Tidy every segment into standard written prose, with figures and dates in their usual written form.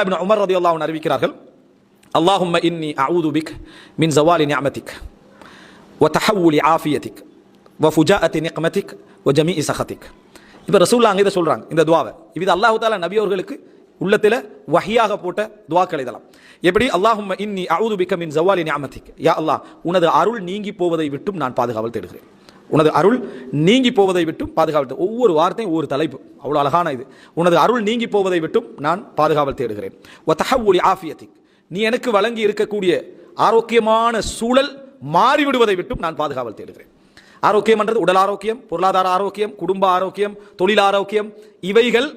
இப்னு Umar ரலியல்லாஹு அன்ஹு அறிவிக்கிறார்கள், அல்லாஹும்ம இன்னி அஊது பிக் மின் ஸவாலி நிஅமதிக் வ தஹவ்வுலி ஆஃபியதிக் வ ஃபுஜாஅத்தி நிக்மதிக் வ ஜமீஇ சஹதிக். இப்போ ரசூலுல்லாஹ் அங்கே இதை சொல்கிறாங்க, இந்த துவாவை. இது அல்லாஹ் தஆலா நபி அவர்களுக்கு உள்ளத்தில் வஹியாக போட்ட துவாக்கள் இதெல்லாம். எப்படி? அல்லாஹும்ம இன்னி அஊது பிக மின் ஸவாலி நிஅமதிக், யா அல்லாஹ் உனது அருள் நீங்கி போவதை விட்டும் நான் பாதுகாவல் தேடுகிறேன். உனது அருள் நீங்கி போவதை விட்டும் பாதுகாவல். ஒவ்வொரு வார்த்தையும் ஒவ்வொரு தலைப்பு, அவ்வளோ அழகான இது. உனது அருள் நீங்கி போவதை விட்டும் நான் பாதுகாவல் தேடுகிறேன். வ தஹவ்வுலி ஆஃபியதிக், நீ எனக்கு வழங்கி இருக்கக்கூடிய ஆரோக்கியமான சூழல் மாறிவிடுவதை விட்டும் நான் பாதுகாவல் தேடுகிறேன். ஆரோக்கியம்ன்றது உடல் ஆரோக்கியம், பொருளாதார ஆரோக்கியம், குடும்ப ஆரோக்கியம், தொழில் ஆரோக்கியம், இவைகள்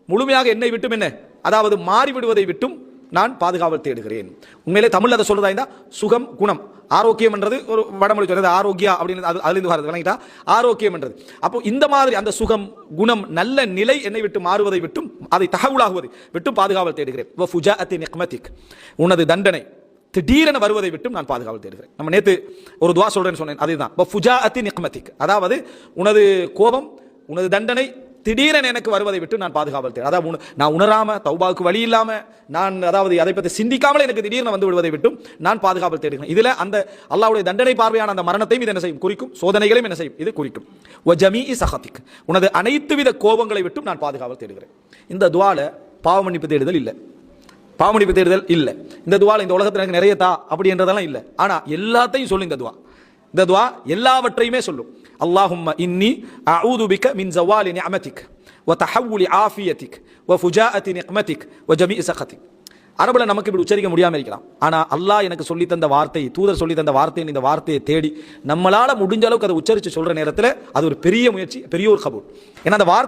முழுமையாக என்னை விட்டும் என்ன, அதாவது மாறிவிடுவதை விட்டும் நான் பாதுகாவல் தேடுகிறேன். உண்மையிலே தமிழ் அதை சொல்றதா இருந்தா சுகம் குணம். ஆரோக்கியம் என்றது ஒரு வடமொழி சொல்றது ஆரோக்கியா அப்படின்னு, அதுலேருந்து வரது விளங்கிட்டா ஆரோக்கியம் என்றது. அப்போ இந்த மாதிரி அந்த சுகம் குணம் நல்ல நிலை என்னை விட்டு மாறுவதை விட்டும், அதை தகவலாகுவதை விட்டும் பாதுகாவல் தேடுகிறேன். வ ஃபுஜாஅத்தி நிக்மதிக், உனது தண்டனை திடீரென வருவதை விட்டும் நான் பாதுகாவல் தேடுகிறேன். நம்ம நேற்று ஒரு துவா சொல்றேன்னு சொன்னேன், அதுதான் வ ஃபுஜாஅத்தி நிக்மதிக், அதாவது உனது கோபம் உனது தண்டனை திடீரென எனக்கு வருவதை விட்டு நான் பாதுகாவல் தேடுகிறேன். அதாவது நான் உணராம தௌபாவுக்கு வழி இல்லாம நான் அதாவது அதை பற்றி சிந்திக்காமல் எனக்கு திடீரென வந்து விடுவதை விட்டும் நான் பாதுகாவல் தேடுகிறேன். இதுல அந்த அல்லாஹ்வுடைய தண்டனை பார்வையான அந்த மரணத்தையும் இது என்ன செய்யும் குறிக்கும், சோதனைகளையும் என்ன செய்யும் இது குறிக்கும். வ ஜமீஇ சஹதிக், உனது அனைத்து வித கோபங்களை விட்டும் நான் பாதுகாவல் தேடுகிறேன். இந்த துவால பாவ மன்னிப்பு தேடுதல் இல்லை, பாவ மன்னிப்பு தேடுதல் இல்லை. இந்த துவால இந்த உலகத்தில் எனக்கு நிறைய தா அப்படின்றதெல்லாம் இல்லை. ஆனா எல்லாத்தையும் சொல்லும் இந்த துவா. இந்த துவா எல்லாவற்றையுமே சொல்லும். அல்லாஹும்ம இன்னி அஊது பிக மின் ஸவாலி நிஅமதிக் வ தஹவ்வுலி ஆஃபியதிக் வ ஃபுஜாஅத்தி நிக்மதிக் வ ஜமீஇ சஹதிக். அரபுல நமக்கு இப்படி உச்சரிக்க முடியாமல் இருக்கலாம். ஆனா அல்லாஹ் எனக்கு சொல்லி தந்த வார்த்தை, தூதர் சொல்லி தந்த வார்த்தை, இந்த வார்த்தையை தேடி நம்மளால முடிஞ்ச அளவுக்கு அதை உச்சரித்து சொல்ற நேரத்தில் அது ஒரு பெரிய முயற்சி, பெரிய ஒரு கபூல். ஏன்னா அந்த வார்த்தை